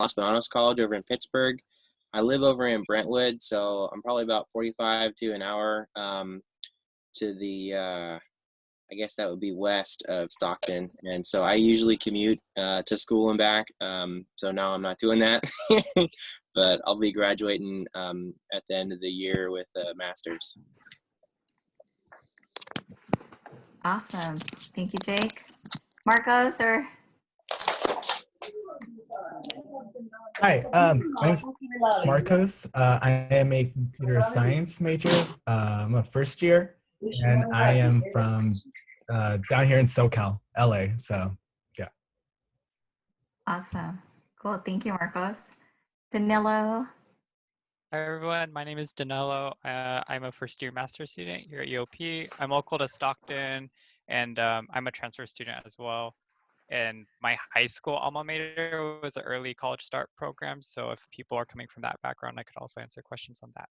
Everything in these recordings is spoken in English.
Los Banos College over in Pittsburgh. I live over in Brentwood, so I'm probably about 45 to an hour to the, I guess that would be west of Stockton. And so I usually commute to school and back. So now I'm not doing that, but I'll be graduating at the end of the year with a master's. Awesome. Thank you, Jake. Marcos, or? Hi, my name is Marcos. I am a computer science major. I'm a first year, and I am from down here in SoCal, LA. So, yeah. Awesome. Cool. Thank you, Marcos. Danilo. Hi everyone, my name is Danilo. I'm a first year master's student here at UOP. I'm local to Stockton, and I'm a transfer student as well. And my high school alma mater was an early college start program. So if people are coming from that background, I could also answer questions on that.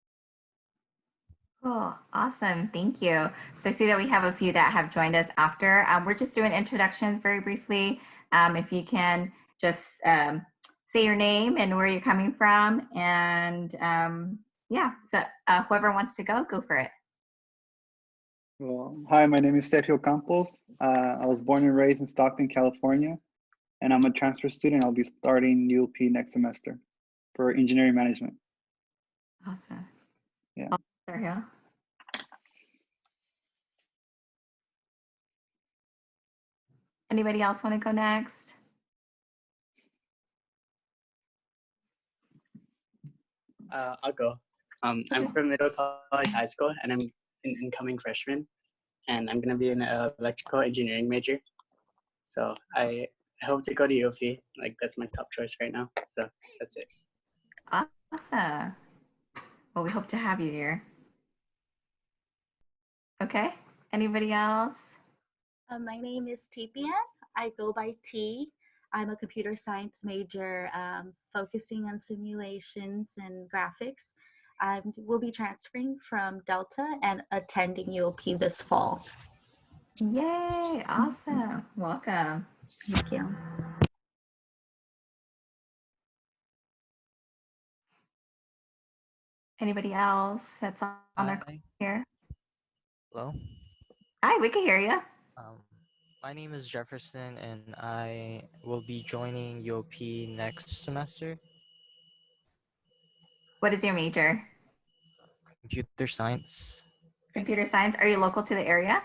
Cool. Awesome. Thank you. So I see that we have a few that have joined us after. We're just doing introductions very briefly. If you can just say your name and where you're coming from. And yeah, so whoever wants to go for it. Well, hi, my name is Sergio Campos. I was born and raised in Stockton, California, and I'm a transfer student. I'll be starting UOP next semester for engineering management. Awesome. Yeah. Oh, Sergio. Anybody else want to go next? I'll go. I'm from Middle College High School, and I'm an incoming freshman, and I'm going to be an electrical engineering major. So I hope to go to UOP. Like, that's my top choice right now. So that's it. Awesome. Well, we hope to have you here. Okay. Anybody else? My name is Tipian. I go by T. I'm a computer science major focusing on simulations and graphics. I will be transferring from Delta and attending UOP this fall. Yay, awesome. Welcome. Thank you. Anybody else that's on their here? Hello? Hi, we can hear you. My name is Jefferson, and I will be joining UOP next semester. What is your major? Computer science. Computer science. Are you local to the area?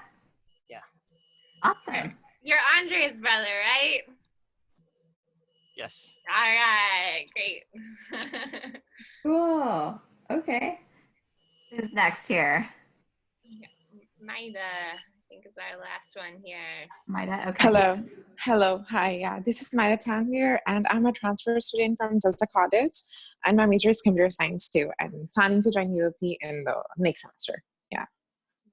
Yeah. Awesome. You're Andre's brother, right? Yes. All right, great. Cool. Okay. Who's next here? Maida, I think is our last one here. Maida, okay. Hello. Hi, yeah, this is Maida Tanvir, and I'm a transfer student from Delta College, and my major is computer science too. I'm planning to join UOP in the next semester. Yeah.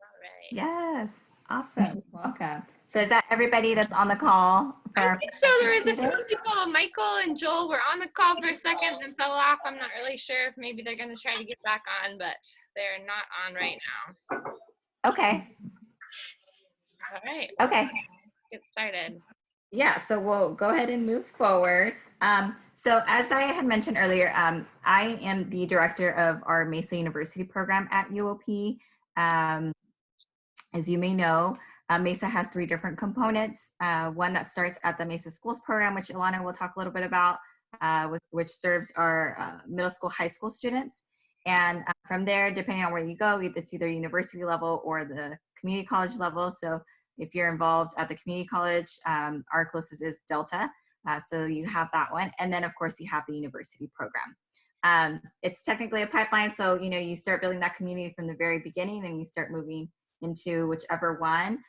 All right. Yes. Awesome. Welcome. So is that everybody that's on the call? I think so. There was a few people. Michael and Joel were on the call for a second and fell off. I'm not really sure if maybe they're going to try to get back on, but they're not on right now. Okay. All right. Okay. Get started. Yeah, so we'll go ahead and move forward. So as I had mentioned earlier, I am the director of our MESA University program at UOP. As you may know, MESA has 3 different components. One that starts at the MESA Schools program, which Ilana will talk a little bit about, which serves our middle school, high school students. And from there, depending on where you go, it's either university level or the community college level. So if you're involved at the community college, our closest is Delta. So you have that one. And then of course you have the university program. It's technically a pipeline. So, you start building that community from the very beginning and you start moving into whichever one.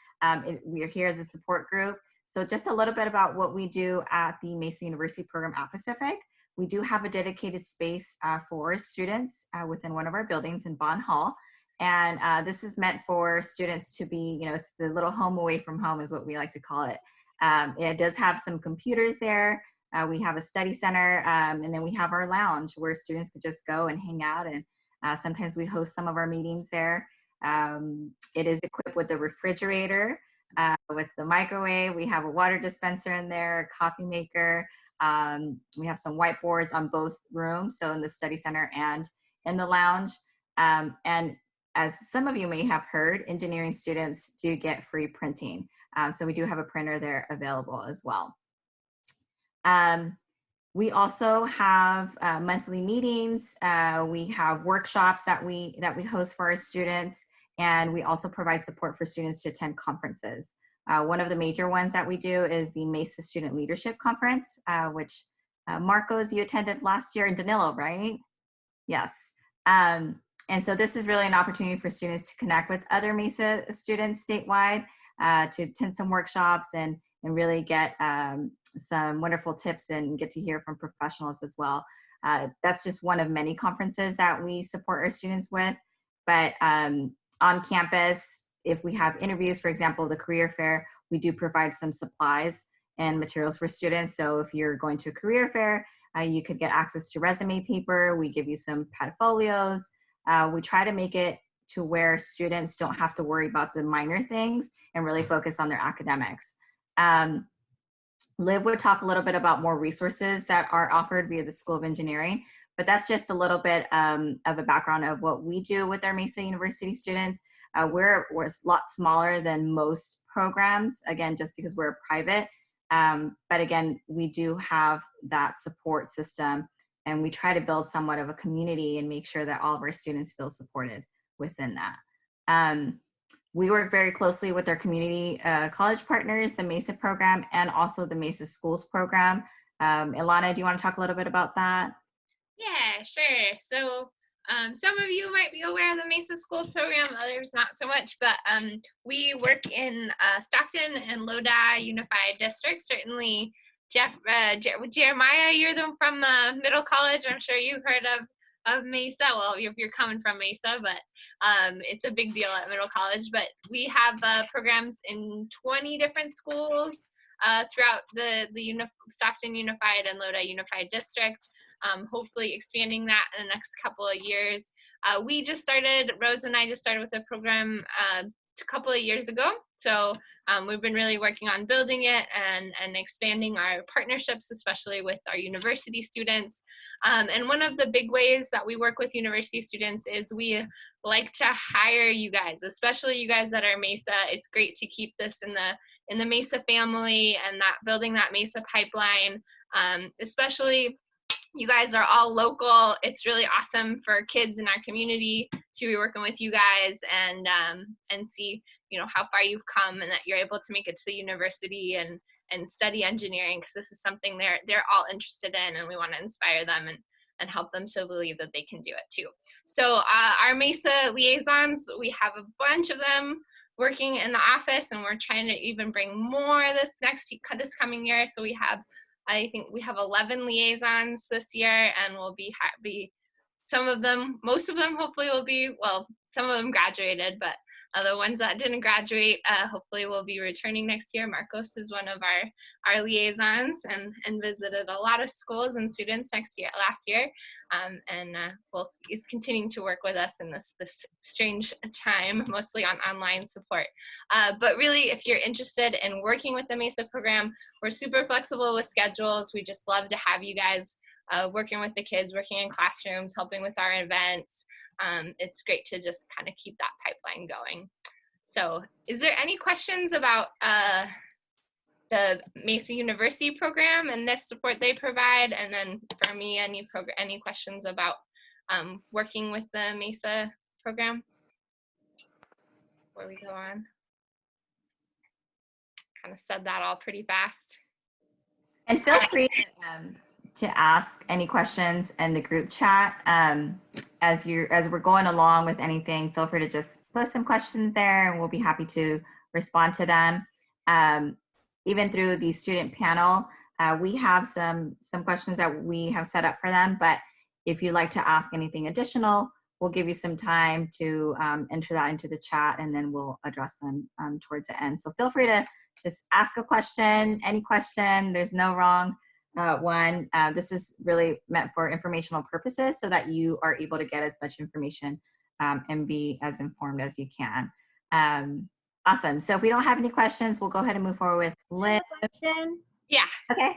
We are here as a support group. So just a little bit about what we do at the MESA University program at Pacific. We do have a dedicated space for students within one of our buildings in Bond Hall. And this is meant for students to be, it's the little home away from home is what we like to call it. It does have some computers there. We have a study center, and then we have our lounge where students could just go and hang out. And sometimes we host some of our meetings there. It is equipped with a refrigerator. with the microwave. We have a water dispenser in there, a coffee maker. We have some whiteboards on both rooms, so in the study center and in the lounge. And as some of you may have heard, engineering students do get free printing. So we do have a printer there available as well. We also have monthly meetings. We have workshops that we host for our students, and we also provide support for students to attend conferences. One of the major ones that we do is the MESA Student Leadership Conference, which Marcos, you attended last year, in Danilo, right? Yes. And so this is really an opportunity for students to connect with other MESA students statewide, to attend some workshops and really get some wonderful tips and get to hear from professionals as well. That's just one of many conferences that we support our students with. But on campus, if we have interviews, for example, the career fair, we do provide some supplies and materials for students. So if you're going to a career fair, you could get access to resume paper. We give you some portfolios. We try to make it to where students don't have to worry about the minor things and really focus on their academics. Liv would talk a little bit about more resources that are offered via the School of Engineering, but that's just a little bit of a background of what we do with our MESA University students. We're a lot smaller than most programs, again, just because we're private. But again, we do have that support system, and we try to build somewhat of a community and make sure that all of our students feel supported within that. We work very closely with our community college partners, the MESA program, and also the MESA Schools program. Ilana, do you want to talk a little bit about that? Yeah, sure. So some of you might be aware of the MESA Schools program, others not so much, but we work in Stockton and Lodi Unified District. Certainly, Jeremiah, you're from Middle College. I'm sure you've heard of MESA. Well, if you're coming from MESA, but it's a big deal at Middle College. But we have programs in 20 different schools throughout the Stockton Unified and Lodi Unified District. Hopefully expanding that in the next couple of years. Rose and I just started with the program a couple of years ago. So we've been really working on building it and expanding our partnerships, especially with our university students. And one of the big ways that we work with university students is we like to hire you guys, especially you guys that are MESA. It's great to keep this in the MESA family and that building that MESA pipeline, especially you guys are all local. It's really awesome for kids in our community to be working with you guys and see, how far you've come and that you're able to make it to the university and study engineering, because this is something they're all interested in, and we want to inspire them and help them to believe that they can do it too. So our MESA liaisons, we have a bunch of them working in the office, and we're trying to even bring more this coming year. So I think we have 11 liaisons this year, and we'll be most of them hopefully will be, well, some of them graduated, but the ones that didn't graduate hopefully will be returning next year. Marcos is one of our liaisons and visited a lot of schools and students last year, and is continuing to work with us in this strange time, mostly on online support. But really, if you're interested in working with the MESA program, we're super flexible with schedules. We just love to have you guys working with the kids, working in classrooms, helping with our events. It's great to just kind of keep that pipeline going. So is there any questions about the MESA University program and this support they provide? And then for me, any questions about working with the MESA program before we go on? Kind of said that all pretty fast. And feel free to ask any questions in the group chat. As we're going along with anything, feel free to just post some questions there, and we'll be happy to respond to them. Even through the student panel, we have some questions that we have set up for them, but if you'd like to ask anything additional, we'll give you some time to enter that into the chat, and then we'll address them towards the end. So feel free to just ask a question, any question. There's no wrong one. This is really meant for informational purposes so that you are able to get as much information and be as informed as you can. Awesome. So if we don't have any questions, we'll go ahead and move forward with I Liz. have a question. Yeah. Okay.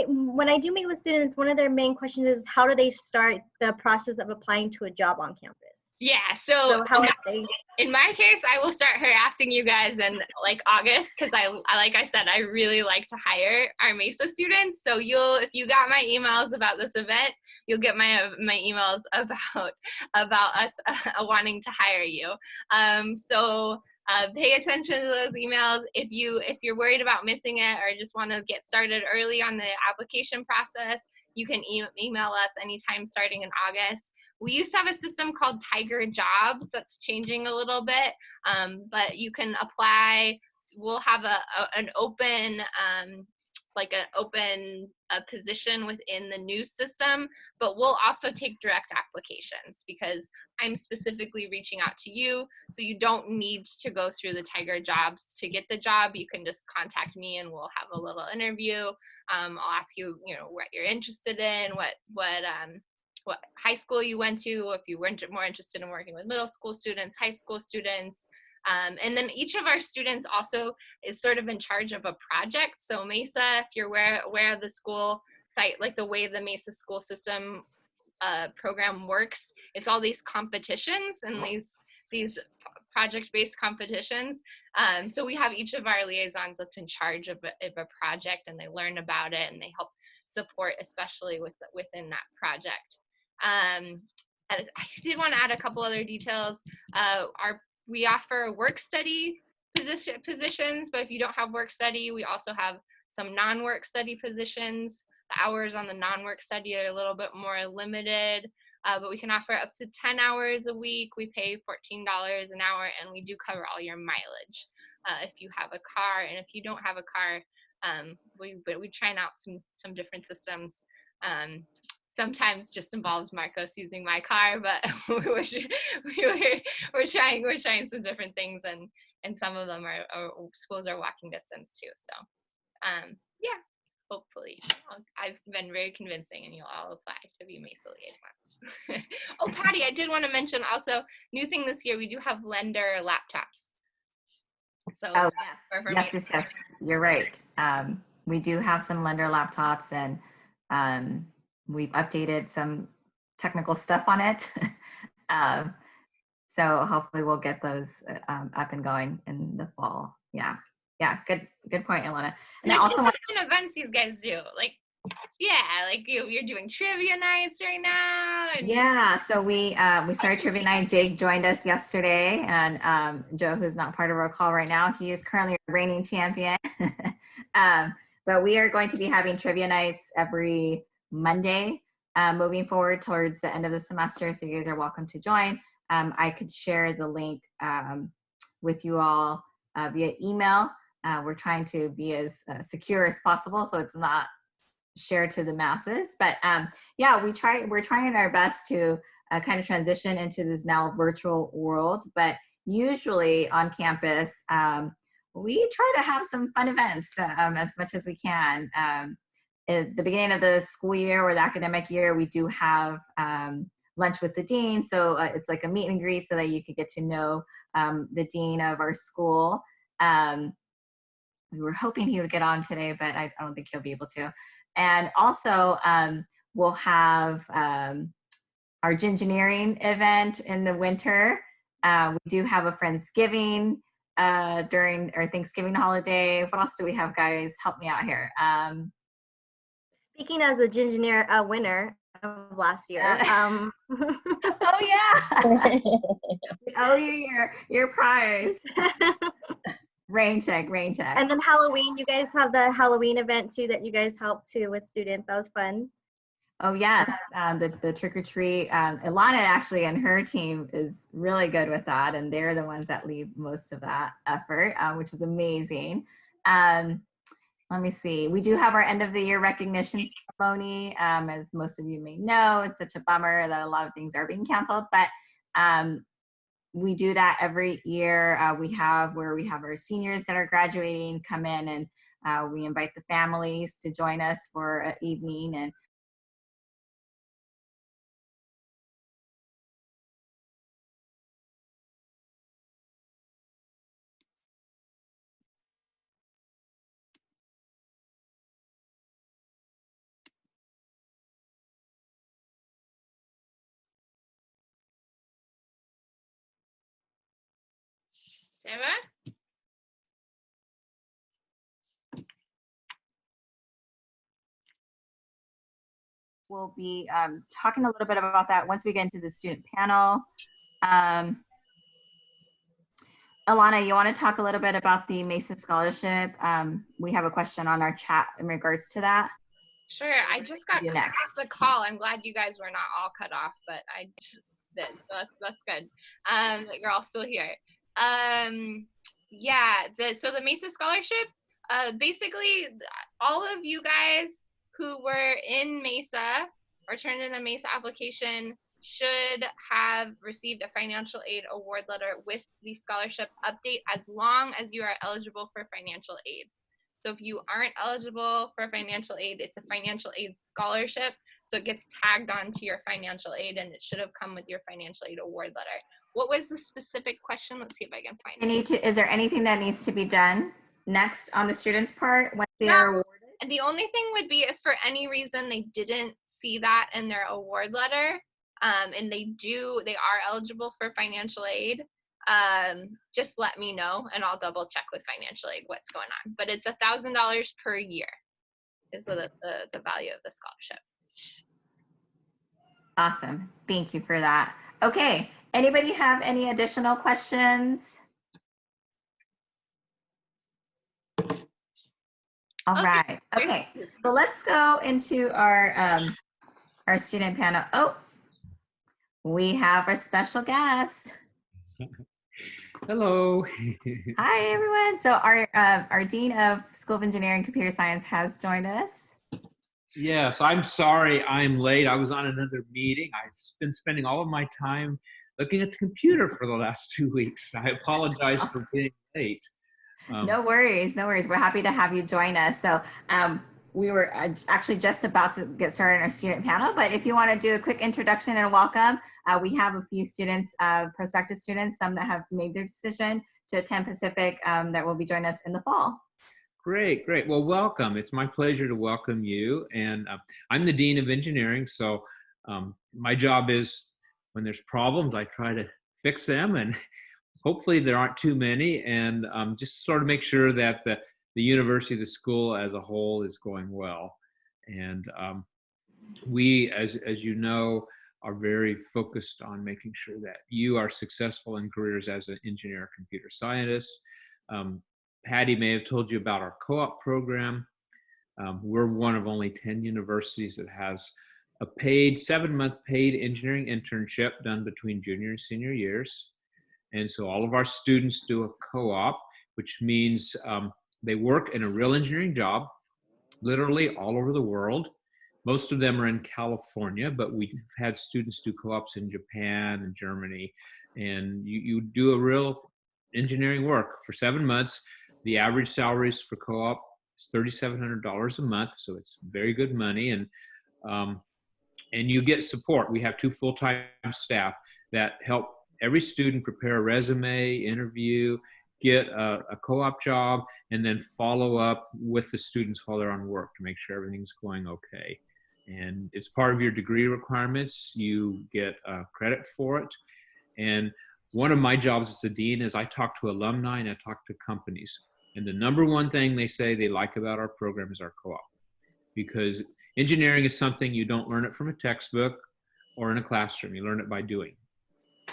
When I do meet with students, one of their main questions is how do they start the process of applying to a job on campus? Yeah. So how are they? In my case, I will start harassing you guys in like August because I like I said, I really like to hire our MESA students. So if you got my emails about this event, you'll get my emails about us wanting to hire you. So pay attention to those emails. If you're worried about missing it or just want to get started early on the application process, you can email us anytime starting in August. We used to have a system called Tiger Jobs that's changing a little bit, but you can apply. We'll have an open position within the new system, but we'll also take direct applications because I'm specifically reaching out to you, so you don't need to go through the Tiger Jobs to get the job. You can just contact me and we'll have a little interview. I'll ask you, what you're interested in, what high school you went to, if you were more interested in working with middle school students, high school students. And then each of our students also is sort of in charge of a project. So MESA, if you're aware of the school site, like the way the MESA school system program works, it's all these competitions and these project-based competitions. So we have each of our liaisons that's in charge of a project, and they learn about it and they help support, especially within that project. And I did want to add a couple other details. We offer work study positions, but if you don't have work study, we also have some non-work study positions. The hours on the non-work study are a little bit more limited, but we can offer up to 10 hours a week. We pay $14 an hour, and we do cover all your mileage if you have a car. And if you don't have a car, we trying out some different systems. Sometimes just involves Marcos using my car, but we're trying some different things, and some of them are schools are walking distance too. So yeah, hopefully I've been very convincing, and you'll all apply to be MESA liaisons. Oh, Patty, I did want to mention also, new thing this year, we do have lender laptops. So yes, you're right. We do have some lender laptops, and we've updated some technical stuff on it. So hopefully we'll get those up and going in the fall. Yeah, good point, Ilona. And there's also fun events these guys do, like you're doing trivia nights right now. Yeah, so we started trivia night. Jake joined us yesterday, and Joe, who's not part of our call right now, he is currently a reigning champion. But we are going to be having trivia nights every Monday moving forward towards the end of the semester, so you guys are welcome to join. I could share the link with you all via email. We're trying to be as secure as possible, so it's not shared to the masses. But yeah, we're trying our best to kind of transition into this now virtual world. But usually on campus, we try to have some fun events as much as we can. At the beginning of the school year or the academic year, we do have lunch with the dean. So it's like a meet and greet so that you could get to know the dean of our school. We were hoping he would get on today, but I don't think he'll be able to. And also we'll have our gingineering event in the winter. We do have a Friendsgiving during our Thanksgiving holiday. What else do we have, guys? Help me out here. Speaking as a gingineer winner of last year. Oh yeah. We owe you your prize. Rain check. And then Halloween, you guys have the Halloween event too that you guys helped too with students. That was fun. Oh yes, the trick or treat. Ilana actually and her team is really good with that, and they're the ones that lead most of that effort, which is amazing. Let me see. We do have our end of the year recognition ceremony. As most of you may know, it's such a bummer that a lot of things are being canceled, but we do that every year. We have our seniors that are graduating come in, and we invite the families to join us for an evening. And Sarah? We'll be talking a little bit about that once we get into the student panel. Alana, you want to talk a little bit about the MESA scholarship? We have a question on our chat in regards to that. Sure, I just got cut off the call. I'm glad you guys were not all cut off, but I just did. So that's good. That you're all still here. Yeah, so the MESA scholarship, basically all of you guys who were in MESA or turned in a MESA application should have received a financial aid award letter with the scholarship update as long as you are eligible for financial aid. So if you aren't eligible for financial aid, it's a financial aid scholarship. So it gets tagged onto your financial aid and it should have come with your financial aid award letter. What was the specific question? Let's see if I can find it. Is there anything that needs to be done next on the students' part when they No. are awarded? And the only thing would be if for any reason they didn't see that in their award letter, and they are eligible for financial aid, just let me know and I'll double check with financial aid what's going on. But it's $1,000 per year is what the value of the scholarship. Awesome. Thank you for that. Okay. Anybody have any additional questions? All right. Okay. So let's go into our student panel. Oh, we have our special guest. Hello. Hi, everyone. So our Dean of School of Engineering and Computer Science has joined us. Yes, I'm sorry I'm late. I was on another meeting. I've been spending all of my time looking at the computer for the last 2 weeks. I apologize for being late. No worries, no worries. We're happy to have you join us. So we were actually just about to get started on our student panel, but if you want to do a quick introduction and welcome, we have a few students, prospective students, some that have made their decision to attend Pacific that will be joining us in the fall. Great, great. Well, welcome. It's my pleasure to welcome you. And I'm the Dean of Engineering, so my job is when there's problems, I try to fix them, and hopefully there aren't too many, and just sort of make sure that the university, the school as a whole is going well. And we, as you know, are very focused on making sure that you are successful in careers as an engineer or computer scientist. Patty may have told you about our co-op program. We're one of only 10 universities that has a 7-month paid engineering internship done between junior and senior years. And so all of our students do a co-op, which means they work in a real engineering job, literally all over the world. Most of them are in California, but we've had students do co-ops in Japan and Germany. And you do a real engineering work for 7 months. The average salaries for co-op is $3,700 a month, so it's very good money. And you get support. We have 2 full-time staff that help every student prepare a resume, interview, get a co-op job, and then follow up with the students while they're on work to make sure everything's going okay. And it's part of your degree requirements. You get credit for it. And one of my jobs as a dean is I talk to alumni and I talk to companies. And the number one thing they say they like about our program is our co-op. Because engineering is something you don't learn it from a textbook or in a classroom. You learn it by doing.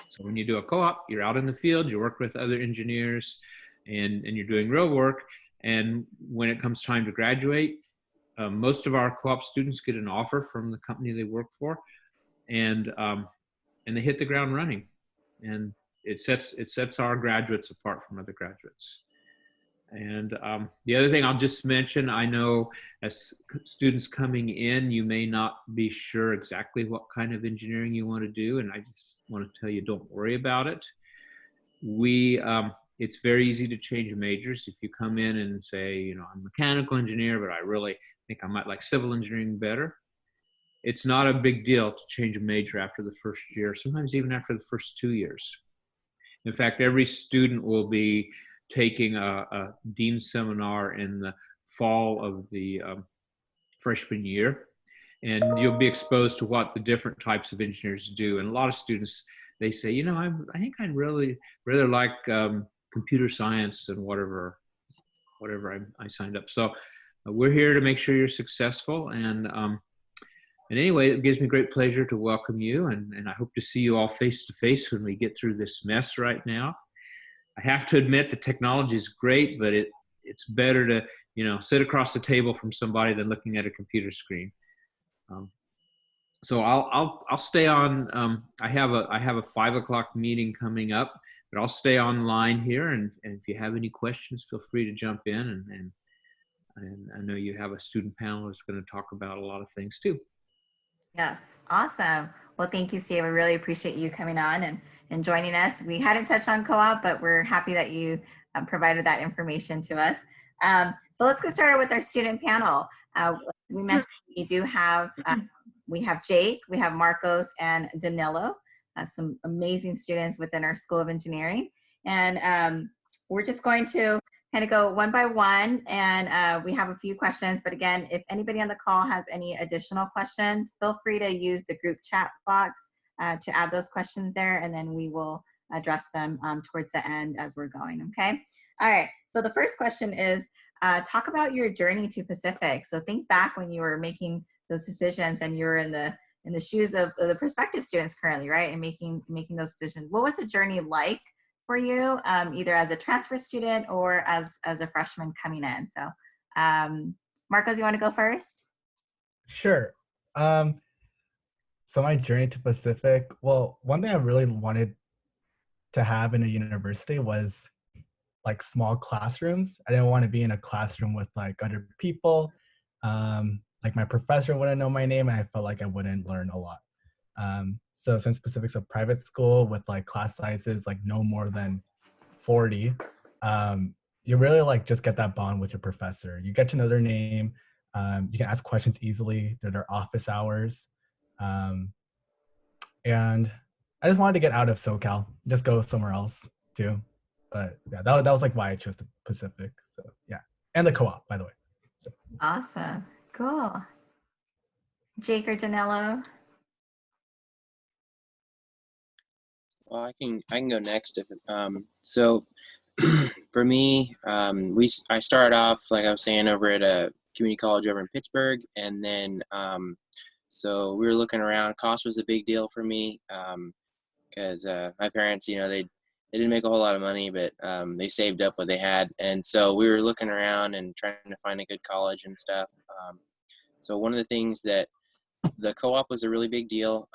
So when you do a co-op, you're out in the field, you work with other engineers, and you're doing real work. And when it comes time to graduate, most of our co-op students get an offer from the company they work for, and they hit the ground running. And it sets our graduates apart from other graduates. And the other thing I'll just mention, I know as students coming in, you may not be sure exactly what kind of engineering you want to do. And I just want to tell you, don't worry about it. It's very easy to change majors. If you come in and say, you know, I'm a mechanical engineer, but I really think I might like civil engineering better. It's not a big deal to change a major after the first year, sometimes even after the first 2 years. In fact, every student will be taking a dean seminar in the fall of the freshman year, and you'll be exposed to what the different types of engineers do. And a lot of students, they say, you know, I think I'd really like computer science and whatever I signed up. So we're here to make sure you're successful. And anyway, it gives me great pleasure to welcome you, and I hope to see you all face to face when we get through this mess right now. I have to admit the technology is great, but it's better to sit across the table from somebody than looking at a computer screen. So I'll stay on. I have a 5 o'clock meeting coming up, but I'll stay online here. And if you have any questions, feel free to jump in. And I know you have a student panel that's going to talk about a lot of things too. Yes, awesome. Well, thank you, Steve. I really appreciate you coming on and joining us. We hadn't touched on co-op, but we're happy that you provided that information to us. So let's get started with our student panel. We mentioned we do have, we have Jake, we have Marcos, and Danilo, some amazing students within our School of Engineering. And we're just going to kind of go one by one, and we have a few questions. But again, if anybody on the call has any additional questions, feel free to use the group chat box to add those questions there, and then we will address them towards the end as we're going, okay? All right, so the first question is, talk about your journey to Pacific. So think back when you were making those decisions and you were in the shoes of the prospective students currently, right? And making those decisions. What was the journey like for you, either as a transfer student or as a freshman coming in? So Marcos, you want to go first? Sure. So my journey to Pacific, well, one thing I really wanted to have in a university was like small classrooms. I didn't want to be in a classroom with like other people. Like my professor wouldn't know my name and I felt like I wouldn't learn a lot. So since Pacific's a private school with like class sizes like no more than 40, you really like just get that bond with your professor. You get to know their name. You can ask questions easily. They're their office hours. And I just wanted to get out of SoCal, just go somewhere else too. But yeah, that was like why I chose the Pacific. So yeah, and the co-op, by the way. So. Awesome, cool. Jake or Danilo? Well, I can go next. So for me, I started off, like I was saying, over at a community college over in Pittsburgh, and then so we were looking around. Cost was a big deal for me because my parents, they didn't make a whole lot of money, but they saved up what they had, and so we were looking around and trying to find a good college and stuff. So one of the things that the co-op was a really big deal.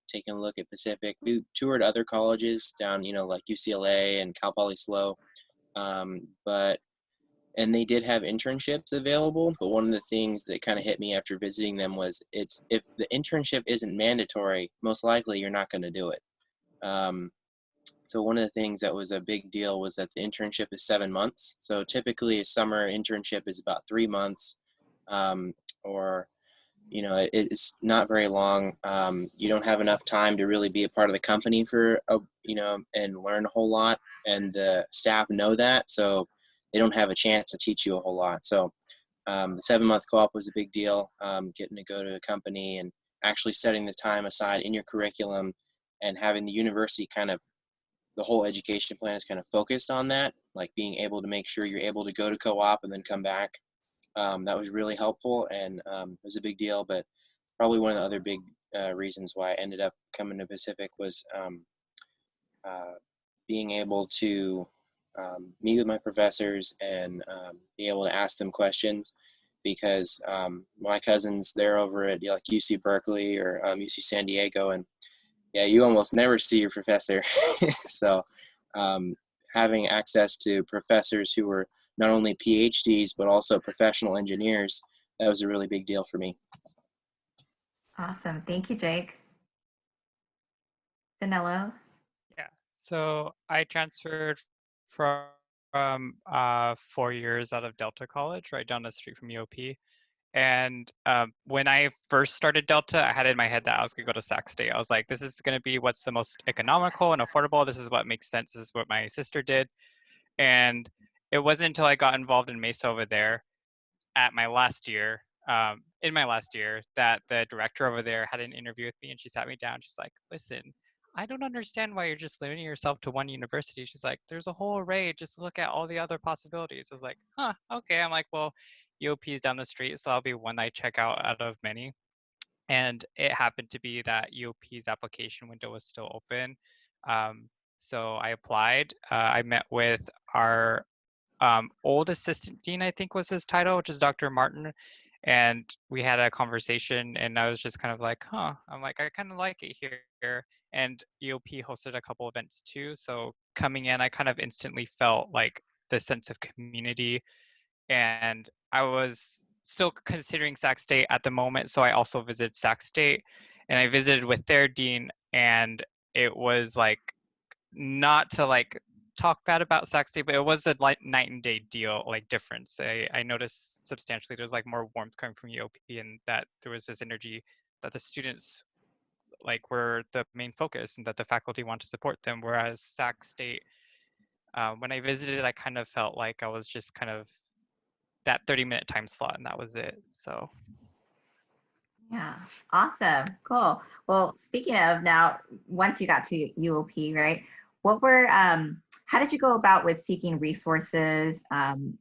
Taking a look at Pacific, we toured other colleges down, like UCLA and Cal Poly SLO, and they did have internships available. But one of the things that kind of hit me after visiting them was if the internship isn't mandatory, most likely you're not going to do it. So one of the things that was a big deal was that the internship is 7 months. So typically a summer internship is about 3 months, or it's not very long. You don't have enough time to really be a part of the company and learn a whole lot. And the staff know that, so they don't have a chance to teach you a whole lot. So the 7-month co-op was a big deal, getting to go to a company and actually setting the time aside in your curriculum and having the university the whole education plan is kind of focused on that, like being able to make sure you're able to go to co-op and then come back. That was really helpful, and it was a big deal. But probably one of the other big reasons why I ended up coming to Pacific was being able to meet with my professors and be able to ask them questions, because my cousins, they're over at like UC Berkeley or UC San Diego, and yeah, you almost never see your professor. So having access to professors who were not only PhDs, but also professional engineers, that was a really big deal for me. Awesome. Thank you, Jake. Danilo? Yeah, so I transferred from 4 years out of Delta College, right down the street from UOP. And when I first started Delta, I had in my head that I was going to go to Sac State. I was like, this is going to be what's the most economical and affordable. This is what makes sense. This is what my sister did. And it wasn't until I got involved in MESA over there at my last year, that the director over there had an interview with me, and she sat me down. She's like, listen, I don't understand why you're just limiting yourself to one university. She's like, there's a whole array. Just look at all the other possibilities. I was like, huh, okay. I'm like, well, UOP is down the street, so that'll be one I check out of many. And it happened to be that UOP's application window was still open. So I applied. I met with our old assistant dean, I think was his title, which is Dr. Martin. And we had a conversation, and I was just kind of like, huh, I'm like, I kind of like it here. And EOP hosted a couple events too. So coming in, I kind of instantly felt like the sense of community. And I was still considering Sac State at the moment. So I also visited Sac State, and I visited with their dean, and it was like, not to like talk bad about Sac State, but it was a like night and day deal, like difference. I noticed substantially there's like more warmth coming from UOP, and that there was this energy that the students like were the main focus, and that the faculty want to support them. Whereas Sac State, when I visited, I kind of felt like I was just kind of that 30-minute time slot, and that was it. So Yeah, awesome, cool. Well, speaking of now, once you got to UOP, right? What were, how did you go about with seeking resources,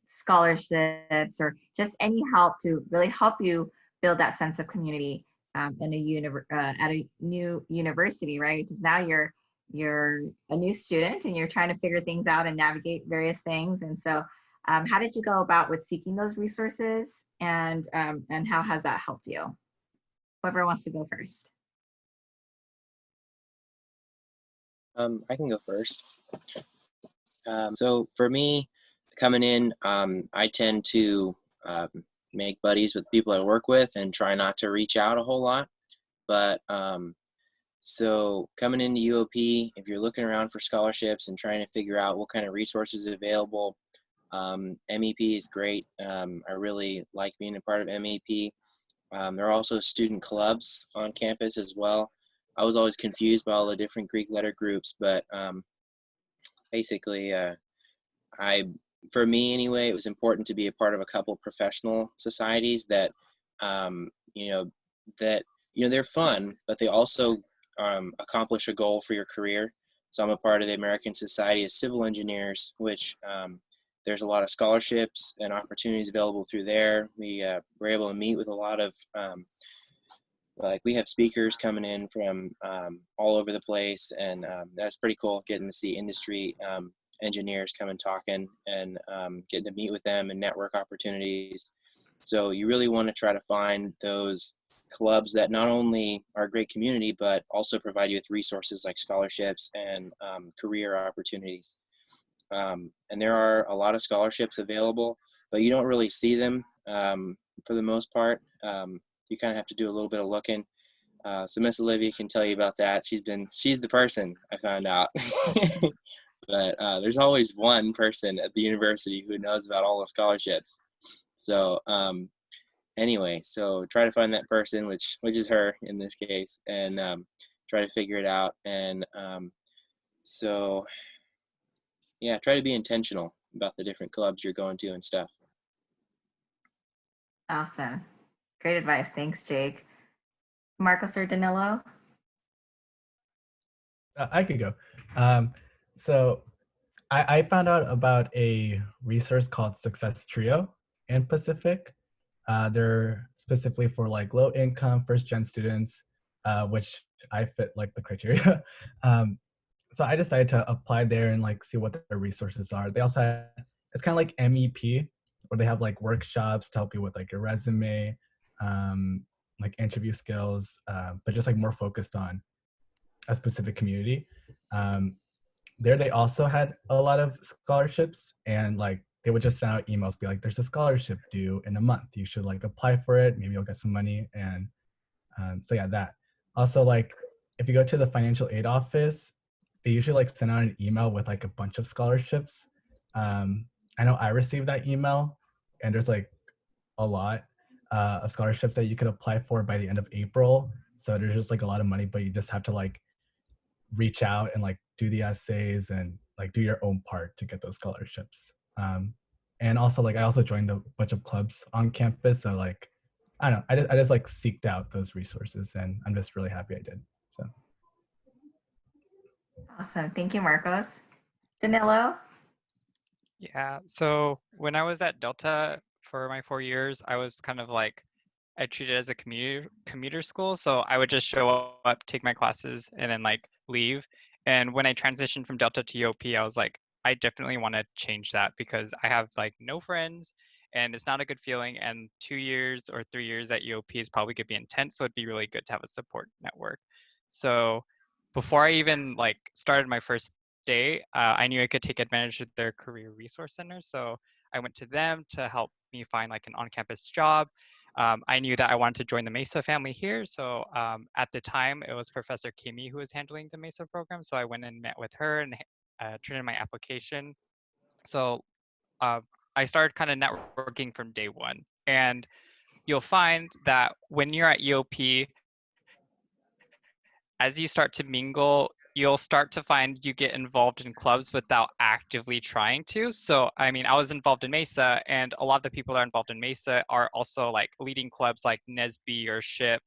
scholarships, or just any help to really help you build that sense of community in at a new university, right? Because now you're a new student and you're trying to figure things out and navigate various things. And so, how did you go about with seeking those resources, and how has that helped you? Whoever wants to go first. I can go first. So for me, coming in, I tend to make buddies with people I work with and try not to reach out a whole lot. But so coming into UOP, if you're looking around for scholarships and trying to figure out what kind of resources are available, MEP is great. I really like being a part of MEP. There are also student clubs on campus as well. I was always confused by all the different Greek letter groups, but basically, for me anyway, it was important to be a part of a couple professional societies that, they're fun, but they also accomplish a goal for your career. So I'm a part of the American Society of Civil Engineers, which there's a lot of scholarships and opportunities available through there. We're able to meet with a lot of, we have speakers coming in from all over the place, and that's pretty cool, getting to see industry engineers come and talking, and getting to meet with them and network opportunities. So you really want to try to find those clubs that not only are a great community, but also provide you with resources like scholarships and career opportunities. And there are a lot of scholarships available, but you don't really see them for the most part. You kind of have to do a little bit of looking. So Miss Olivia can tell you about that. She's the person, I found out. But there's always one person at the university who knows about all the scholarships. So anyway, so try to find that person, which is her in this case, and try to figure it out. And so yeah, try to be intentional about the different clubs you're going to and stuff. Awesome. Great advice. Thanks, Jake. Marcos or Danilo? I could go. So I found out about a resource called Success Trio in Pacific. They're specifically for like low income first gen students, which I fit like the criteria. So I decided to apply there and like see what their resources are. They also have, it's kind of like MEP, where they have like workshops to help you with like your resume, like interview skills, but just like more focused on a specific community. There they also had a lot of scholarships, and like they would just send out emails, be like, there's a scholarship due in a month. You should like apply for it. Maybe you'll get some money. And so yeah, that. Also, like if you go to the financial aid office, they usually like send out an email with like a bunch of scholarships. I know I received that email, and there's like a lot of scholarships that you could apply for by the end of April. So there's just like a lot of money, but you just have to like reach out and like do the essays and like do your own part to get those scholarships. And also like I also joined a bunch of clubs on campus. So like, I don't know, I just like seeked out those resources, and I'm just really happy I did. So Awesome. Thank you, Marcos. Danilo? Yeah. So when I was at Delta for my 4 years, I was kind of like I treated it as a commuter school. So I would just show up, take my classes, and then like leave. And when I transitioned from Delta to UOP, I was like, I definitely want to change that because I have like no friends and it's not a good feeling. And 2 years or 3 years at UOP is probably gonna be intense. So it'd be really good to have a support network. So before I even like started my first day, I knew I could take advantage of their career resource center. So I went to them to help me find like an on-campus job. I knew that I wanted to join the MESA family here. So at the time, it was Professor Kimi who was handling the MESA program. So I went and met with her and turned in my application. So I started kind of networking from day one. And you'll find that when you're at EOP, as you start to mingle, you'll start to find you get involved in clubs without actively trying to. So, I mean, I was involved in MESA, and a lot of the people that are involved in MESA are also like leading clubs like NESB or SHIP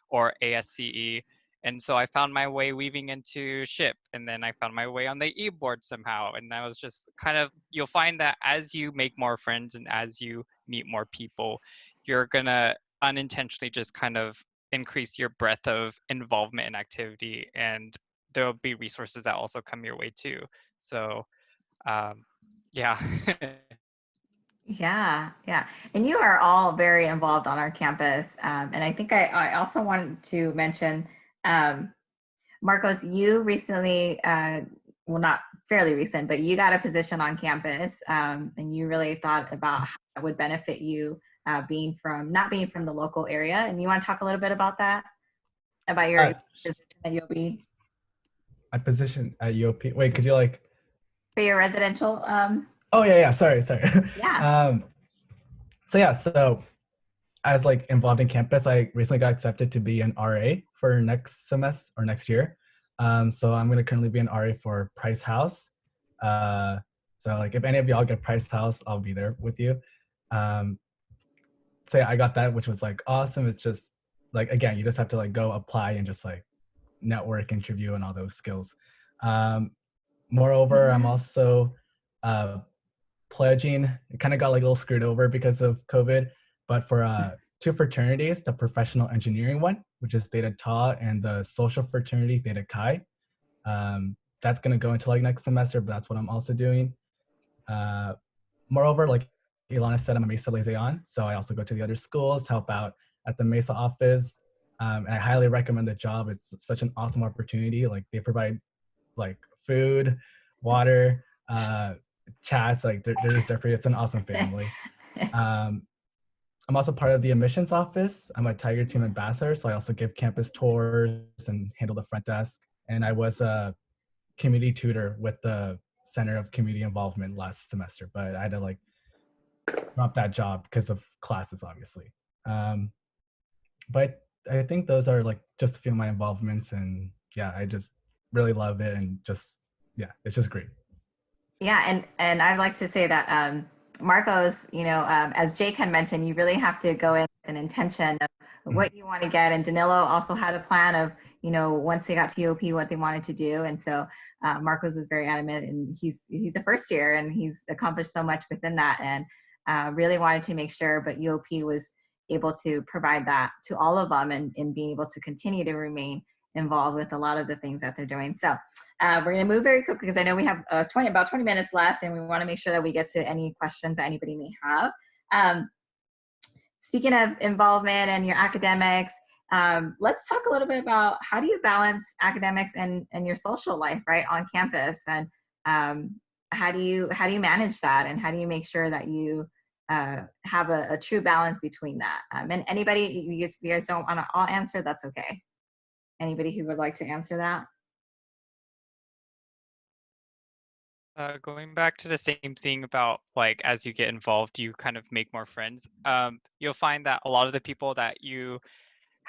or ASCE. And so I found my way weaving into SHIP, and then I found my way on the e-board somehow. And I was just kind of, you'll find that as you make more friends and as you meet more people, you're gonna unintentionally just kind of increase your breadth of involvement and activity, and there'll be resources that also come your way too. So yeah. Yeah, yeah. And you are all very involved on our campus. And I think I also wanted to mention, Marcos, you recently, well, not fairly recent, but you got a position on campus, and you really thought about how it would benefit you not being from the local area. And you want to talk a little bit about that, about your position at UOP? My position at UOP. Wait, could you like? For your residential. Oh yeah. Sorry. Yeah. So as like involved in campus, I recently got accepted to be an RA for next semester or next year. So I'm gonna currently be an RA for Price House. So like if any of y'all get Price House, I'll be there with you. So yeah, I got that, which was like awesome. It's just like, again, you just have to like go apply and just like network, interview, and all those skills. Moreover, I'm also pledging. It kind of got like a little screwed over because of COVID, but for two fraternities, the professional engineering one, which is Theta Tau, and the social fraternity, Theta Chi. That's going to go into like next semester, but that's what I'm also doing. Moreover, like Ilana said, I'm a MESA liaison, so I also go to the other schools, help out at the MESA office, and I highly recommend the job. It's such an awesome opportunity. Like they provide like food, water, chats. Like they're just there for you. It's an awesome family. I'm also part of the admissions office. I'm a Tiger Team ambassador, so I also give campus tours and handle the front desk. And I was a community tutor with the Center of Community Involvement last semester, but I had to like drop that job because of classes, obviously. But I think those are like just a few of my involvements, and yeah, I just really love it, and just it's just great. Yeah, and I'd like to say that Marcos, as Jake had mentioned, you really have to go in with an intention of what you want to get. And Danilo also had a plan of, once they got to UOP, what they wanted to do. And so Marcos was very adamant, and he's a first year, and he's accomplished so much within that, and really wanted to make sure. But UOP was able to provide that to all of them, and being able to continue to remain involved with a lot of the things that they're doing. So we're going to move very quickly because I know we have about 20 minutes left, and we want to make sure that we get to any questions that anybody may have. Speaking of involvement and your academics, let's talk a little bit about how do you balance academics and your social life right on campus, and how do you manage that, and how do you make sure that you have a true balance between that? And anybody, you guys don't want to all answer, that's okay. Anybody who would like to answer that? Going back to the same thing about like as you get involved, you kind of make more friends. You'll find that a lot of the people that you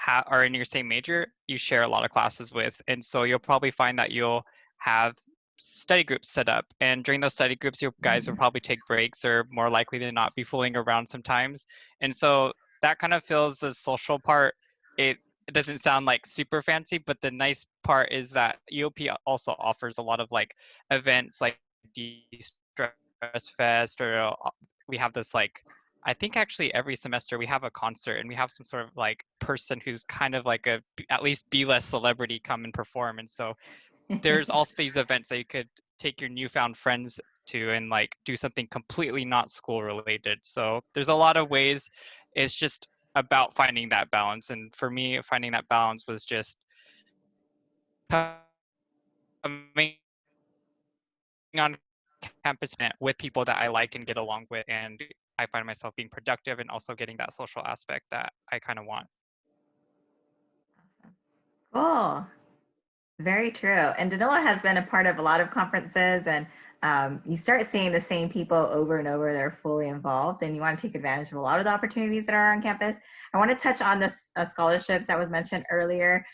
are in your same major, you share a lot of classes with, and so you'll probably find that you'll have study groups set up, and during those study groups, you guys will probably take breaks, or more likely than not be fooling around sometimes, and so that kind of fills the social part. It it doesn't sound like super fancy, but the nice part is that UOP also offers a lot of like events like De-Stress Fest, or we have this like, I think actually every semester we have a concert, and we have some sort of like person who's kind of like a at least B-list celebrity come and perform. And so there's also these events that you could take your newfound friends to and like do something completely not school related. So there's a lot of ways. It's just about finding that balance. And for me, finding that balance was just coming on campus with people that I like and get along with. And I find myself being productive and also getting that social aspect that I kind of want. Cool. Very true. And Danilo has been a part of a lot of conferences, and you start seeing the same people over and over. They're fully involved, and you want to take advantage of a lot of the opportunities that are on campus. I want to touch on this scholarships that was mentioned earlier.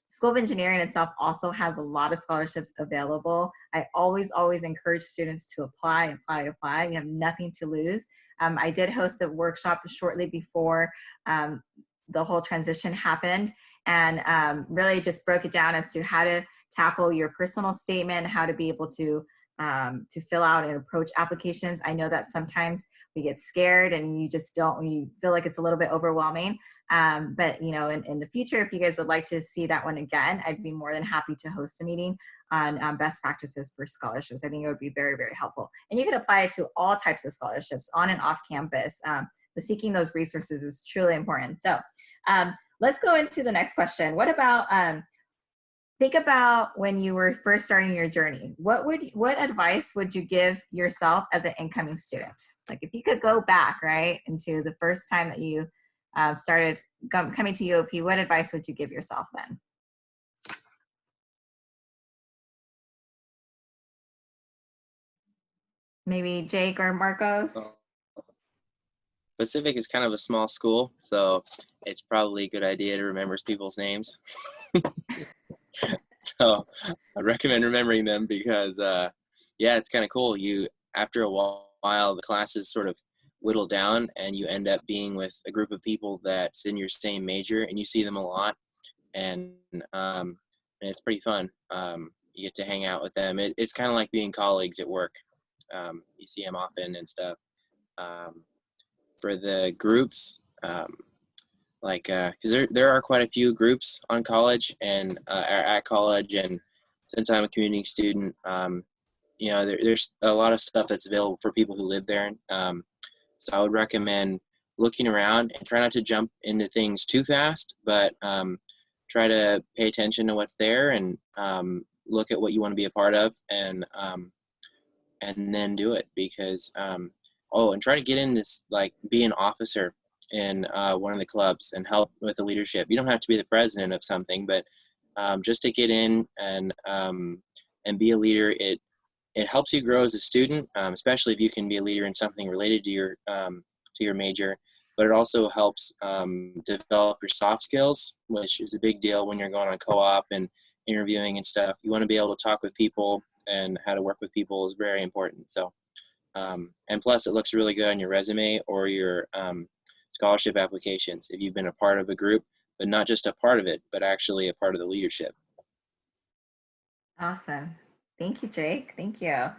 School of Engineering itself also has a lot of scholarships available. I always encourage students to apply. You have nothing to lose. I did host a workshop shortly before the whole transition happened, and really just broke it down as to how to tackle your personal statement, how to be able to fill out and approach applications. I know that sometimes we get scared and you just don't, you feel like it's a little bit overwhelming. But you know, in the future, if you guys would like to see that one again, I'd be more than happy to host a meeting on best practices for scholarships. I think it would be very, very helpful. And you could apply it to all types of scholarships on and off campus. But seeking those resources is truly important. So let's go into the next question. What about, think about when you were first starting your journey. What advice would you give yourself as an incoming student? Like if you could go back, right, into the first time that you started coming to UOP, what advice would you give yourself then? Maybe Jake or Marcos? Pacific is kind of a small school, so it's probably a good idea to remember people's names. So I recommend remembering them because, yeah, it's kind of cool. After a while, the classes sort of whittle down and you end up being with a group of people that's in your same major, and you see them a lot, and it's pretty fun. You get to hang out with them. It's kind of like being colleagues at work. You see them often and stuff. For the groups, because there are quite a few groups on college and at college, and since I'm a community student, you know, there's a lot of stuff that's available for people who live there. So I would recommend looking around and try not to jump into things too fast, but try to pay attention to what's there and look at what you want to be a part of, and then do it. Because and try to get in this, like, be an officer in one of the clubs and help with the leadership. You don't have to be the president of something, but just to get in and be a leader, it helps you grow as a student, especially if you can be a leader in something related to your major. But it also helps develop your soft skills, which is a big deal when you're going on co-op and interviewing and stuff. You want to be able to talk with people, and how to work with people is very important. So, and plus it looks really good on your resume or your scholarship applications if you've been a part of a group, but not just a part of it, but actually a part of the leadership. Awesome. Thank you, Jake. Thank you.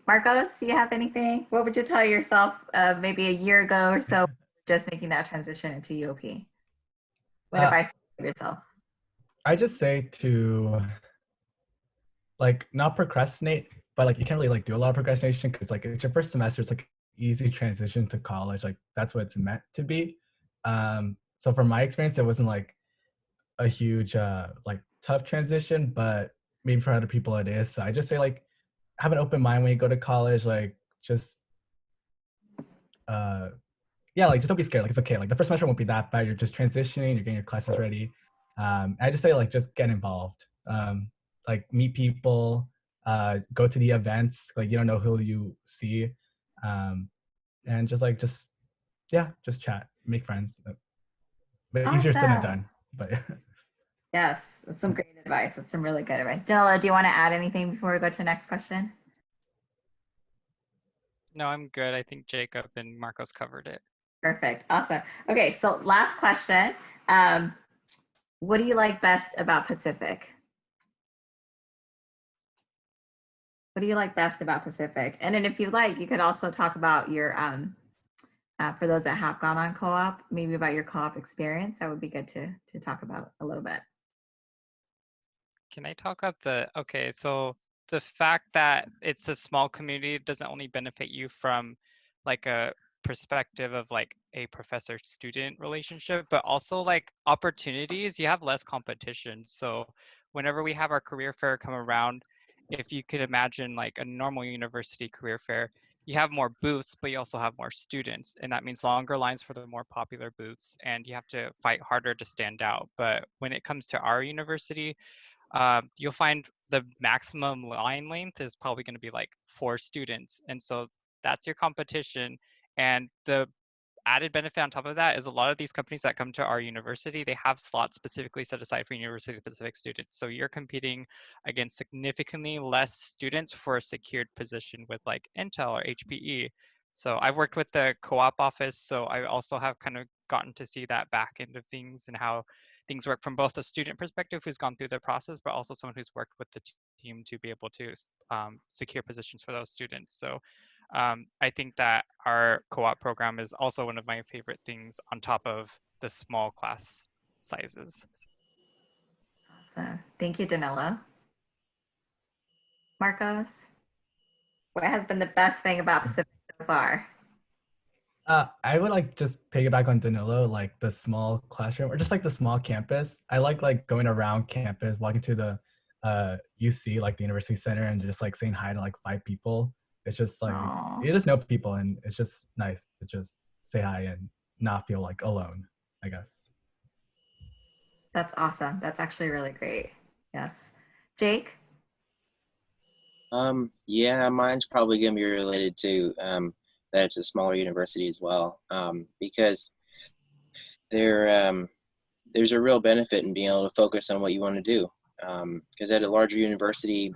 Marcos, do you have anything? What would you tell yourself maybe a year ago or so, just making that transition into UOP? What advice would you give yourself? I just say to, like, not procrastinate, but like you can't really like do a lot of procrastination because like it's your first semester. It's like easy transition to college. Like that's what it's meant to be. So from my experience, it wasn't like a huge like tough transition, but maybe for other people it is. So I just say, like, have an open mind when you go to college. Like just yeah, like just don't be scared. Like it's okay. Like the first semester won't be that bad. You're just transitioning. You're getting your classes ready. I just say, like, just get involved. Like meet people. Go to the events. Like you don't know who you see, and just chat, make friends. But easier said than done. But yes, that's some great advice. That's some really good advice. Danilo, do you want to add anything before we go to the next question? No, I'm good. I think Jacob and Marcos covered it. Perfect. Awesome. Okay, so last question. what do you like best about Pacific? What do you like best about Pacific? And then if you like, you could also talk about your, for those that have gone on co-op, maybe about your co-op experience. That would be good to talk about a little bit. Can I talk up okay, so the fact that it's a small community doesn't only benefit you from like a perspective of like a professor student relationship, but also like opportunities. You have less competition. So whenever we have our career fair come around, if you could imagine like a normal university career fair, you have more booths, but you also have more students. And that means longer lines for the more popular booths, and you have to fight harder to stand out. But when it comes to our university, you'll find the maximum line length is probably going to be like 4 students. And so that's your competition. And the added benefit on top of that is a lot of these companies that come to our university, they have slots specifically set aside for university specific students. So you're competing against significantly less students for a secured position with like Intel or HPE. So I've worked with the co-op office, so I also have kind of gotten to see that back end of things and how things work from both a student perspective who's gone through the process, but also someone who's worked with the team to be able to secure positions for those students. So I think that our co-op program is also one of my favorite things on top of the small class sizes. Awesome. Thank you, Danilo. Marcos, what has been the best thing about Pacific so far? I would like just piggyback on Danilo, like the small classroom or just like the small campus. I like going around campus, walking to the UC, like the University Center, and just like saying hi to like 5 people. It's just like Aww. you just know people, and it's just nice to just say hi and not feel like alone, I guess. That's awesome. That's actually really great. Yes. Jake? Yeah, mine's probably gonna be related to that it's a smaller university as well, because there's a real benefit in being able to focus on what you want to do. Because at a larger university,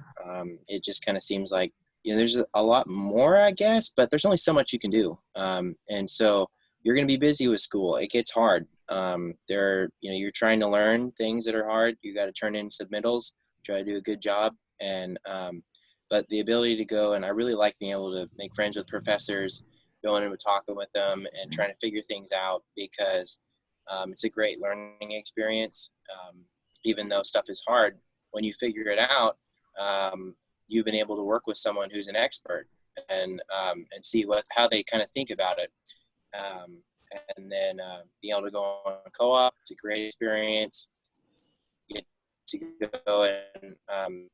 it just kind of seems like there's a lot more, I guess, but there's only so much you can do, and so you're gonna be busy with school. It gets hard. You're trying to learn things that are hard. You got to turn in submittals, try to do a good job, and but the ability to go, and I really like being able to make friends with professors, going and talking with them and trying to figure things out, because it's a great learning experience. Even though stuff is hard, when you figure it out, you've been able to work with someone who's an expert and see how they kind of think about it. And then being able to go on a co-op, it's a great experience. You get to go and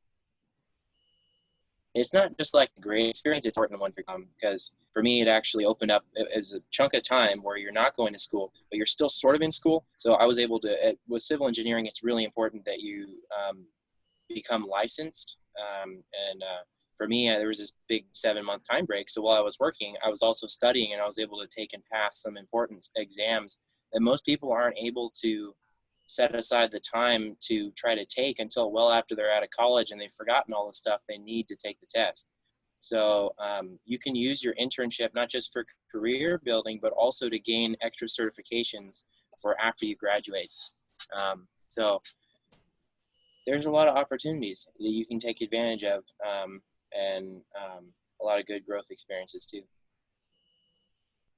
it's not just like a great experience, it's an important one because for me, it actually opened up as a chunk of time where you're not going to school, but you're still sort of in school. So I was able to, with civil engineering, it's really important that you become licensed. For me, there was this big 7-month time break. So while I was working, I was also studying, and I was able to take and pass some important exams that most people aren't able to set aside the time to try to take until well after they're out of college and they've forgotten all the stuff they need to take the test. So you can use your internship not just for career building, but also to gain extra certifications for after you graduate. So there's a lot of opportunities that you can take advantage of, and a lot of good growth experiences too.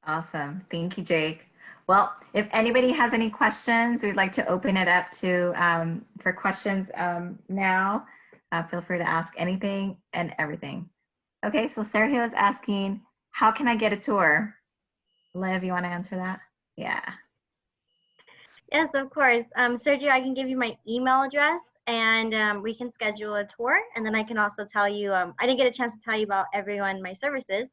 Awesome. Thank you, Jake. Well, if anybody has any questions, we'd like to open it up to for questions now. Feel free to ask anything and everything. Okay, so Sergio is asking, how can I get a tour? Liv, you want to answer that? Yeah. Yes, of course. Sergio, I can give you my email address and we can schedule a tour. And then I can also tell you, I didn't get a chance to tell you about everyone in my services.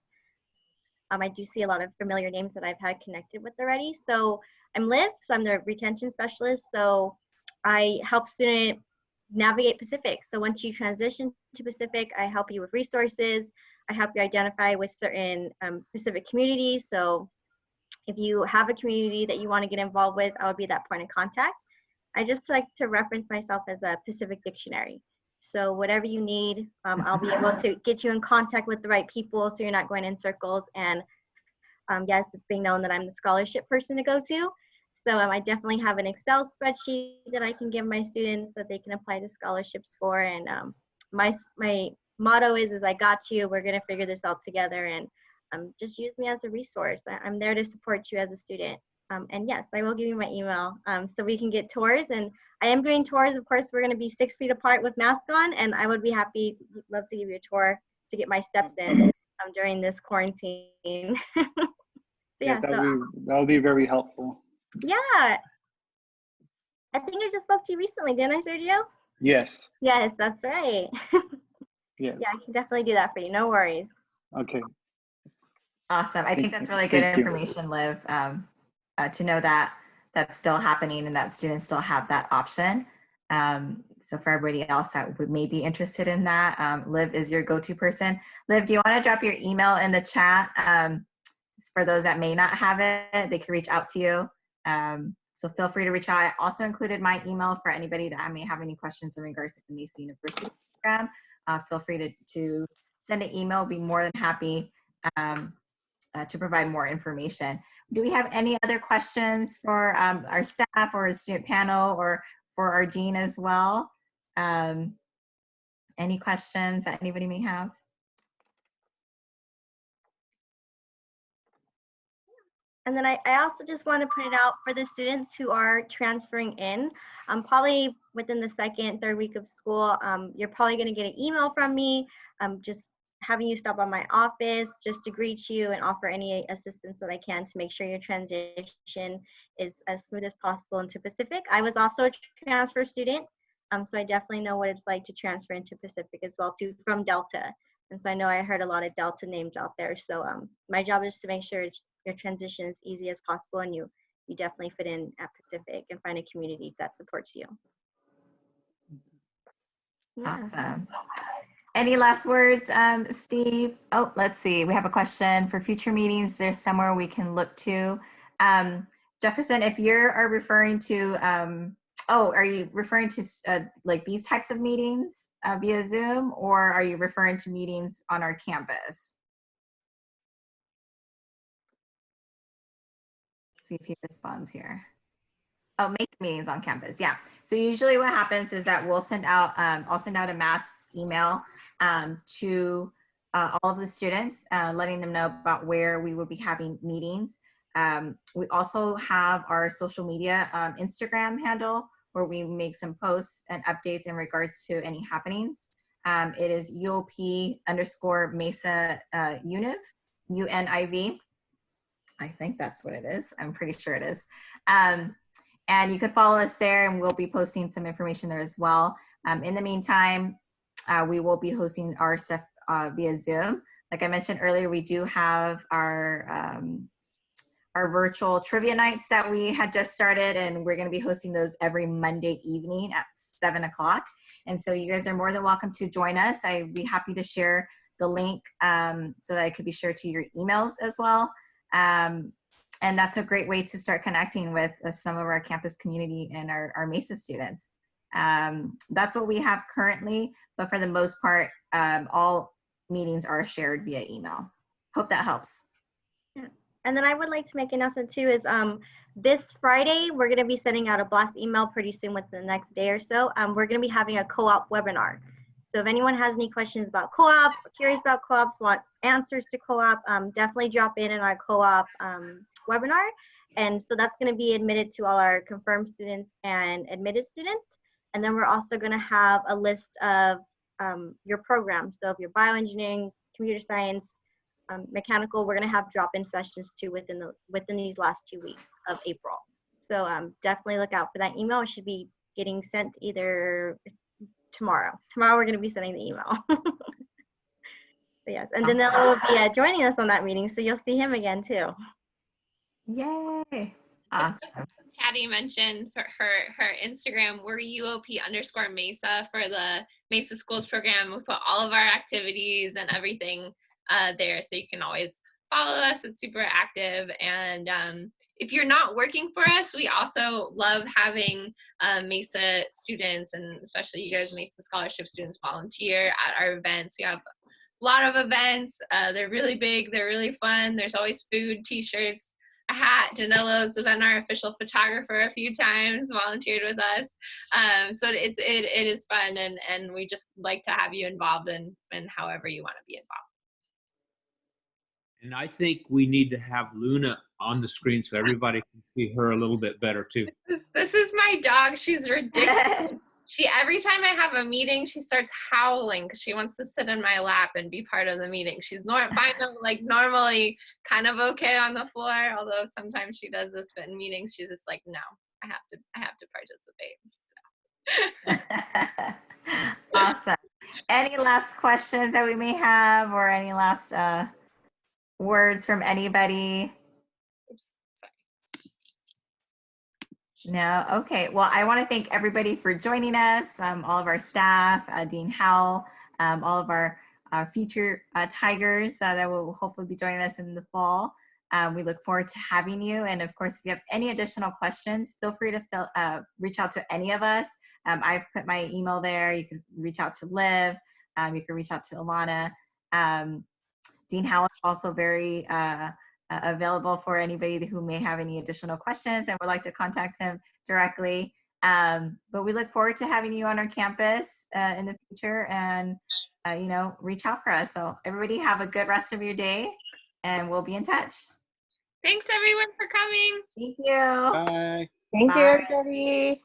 I do see a lot of familiar names that I've had connected with already. So I'm Liv, so I'm the retention specialist. So I help students navigate Pacific. So once you transition to Pacific, I help you with resources. I help you identify with certain Pacific communities. So if you have a community that you want to get involved with, I would be that point of contact. I just like to reference myself as a Pacific dictionary. So whatever you need, I'll be able to get you in contact with the right people so you're not going in circles. And yes, it's being known that I'm the scholarship person to go to. So I definitely have an Excel spreadsheet that I can give my students that they can apply to scholarships for. And my motto is I got you. We're gonna figure this out together, and just use me as a resource. I'm there to support you as a student. And yes, I will give you my email so we can get tours. And I am doing tours. Of course, we're gonna be 6 feet apart with mask on, and I would be happy, love to give you a tour to get my steps in during this quarantine. So Yeah, yeah, that would be very helpful. yeah, I think I just spoke to you recently, didn't I, Sergio? Yes. Yes, that's right. Yes. Yeah, I can definitely do that for you. No worries. Okay. Awesome. I think that's really good Thank you. information, Liv, to know that that's still happening and that students still have that option. So for everybody else that would may be interested in that, Liv is your go-to person. Liv, do you want to drop your email in the chat? For those that may not have it, they can reach out to you. So feel free to reach out. I also included my email for anybody that may have any questions in regards to the MESA University program. Feel free to send an email. Be more than happy to provide more information. Do we have any other questions for our staff or a student panel or for our dean as well? Any questions that anybody may have? And then I also just want to put it out for the students who are transferring in, probably within the second, third week of school, you're probably going to get an email from me, just having you stop by my office just to greet you and offer any assistance that I can to make sure your transition is as smooth as possible into Pacific. I was also a transfer student, so I definitely know what it's like to transfer into Pacific as well too, from Delta. And so I know I heard a lot of Delta names out there. So my job is to make sure your transition is easy as possible and you definitely fit in at Pacific and find a community that supports you. Yeah. Awesome. Any last words, Steve? Oh, let's see. We have a question for future meetings. There's somewhere we can look to. Jefferson, if you are referring to, are you referring to like these types of meetings via Zoom, or are you referring to meetings on our campus? See if he responds here. Oh, make meetings on campus. Yeah. So usually what happens is that we'll send out, I'll send out a mass email to all of the students, letting them know about where we will be having meetings. We also have our social media Instagram handle where we make some posts and updates in regards to any happenings. It is UOP_MESA UNIV, UNIV. I think that's what it is. I'm pretty sure it is. And you could follow us there and we'll be posting some information there as well. In the meantime, we will be hosting our stuff via Zoom. Like I mentioned earlier, we do have our virtual trivia nights that we had just started, and we're gonna be hosting those every Monday evening at 7 o'clock. And so you guys are more than welcome to join us. I'd be happy to share the link so that it could be shared to your emails as well. And that's a great way to start connecting with some of our campus community and our MESA students. That's what we have currently, but for the most part, all meetings are shared via email. Hope that helps. Yeah. And then I would like to make an announcement too is this Friday, we're gonna be sending out a blast email pretty soon within the next day or so. We're gonna be having a co-op webinar. So if anyone has any questions about co-op, curious about co-ops, want answers to co-op, definitely drop in our co-op webinar. And so that's going to be admitted to all our confirmed students and admitted students. And then we're also going to have a list of your programs. So if you're bioengineering, computer science, mechanical, we're going to have drop-in sessions too within these last 2 weeks of April. So definitely look out for that email. It should be getting sent either tomorrow. Tomorrow we're going to be sending the email. So yes, and Danilo will be joining us on that meeting, so you'll see him again too. Yay! Awesome. Patty mentioned for her Instagram, we're UOP_MESA for the MESA Schools program. We put all of our activities and everything there, so you can always follow us. It's super active. And if you're not working for us, we also love having MESA students, and especially you guys MESA scholarship students, volunteer at our events. We have a lot of events. They're really big. They're really fun. There's always food, t-shirts, a hat. Danielo's been our official photographer a few times, volunteered with us. So it is fun, and we just like to have you involved in however you want to be involved. And I think we need to have Luna on the screen so everybody can see her a little bit better too. This is my dog. She's ridiculous. Every time I have a meeting, she starts howling because she wants to sit in my lap and be part of the meeting. She's normally kind of okay on the floor, although sometimes she does this, but in meetings she's just like, no, I have to participate. So. Awesome. Any last questions that we may have, or any last words from anybody? Oops, sorry. No? Okay. Well, I want to thank everybody for joining us, all of our staff, Dean Howell, all of our future Tigers that will hopefully be joining us in the fall. We look forward to having you. And of course, if you have any additional questions, feel free to reach out to any of us. I've put my email there. You can reach out to Liv. You can reach out to Alana. Dean Howell is also very available for anybody who may have any additional questions and would like to contact him directly. But we look forward to having you on our campus in the future, and reach out for us. So everybody have a good rest of your day, and we'll be in touch. Thanks everyone for coming. Thank you. Bye. Thank you, everybody.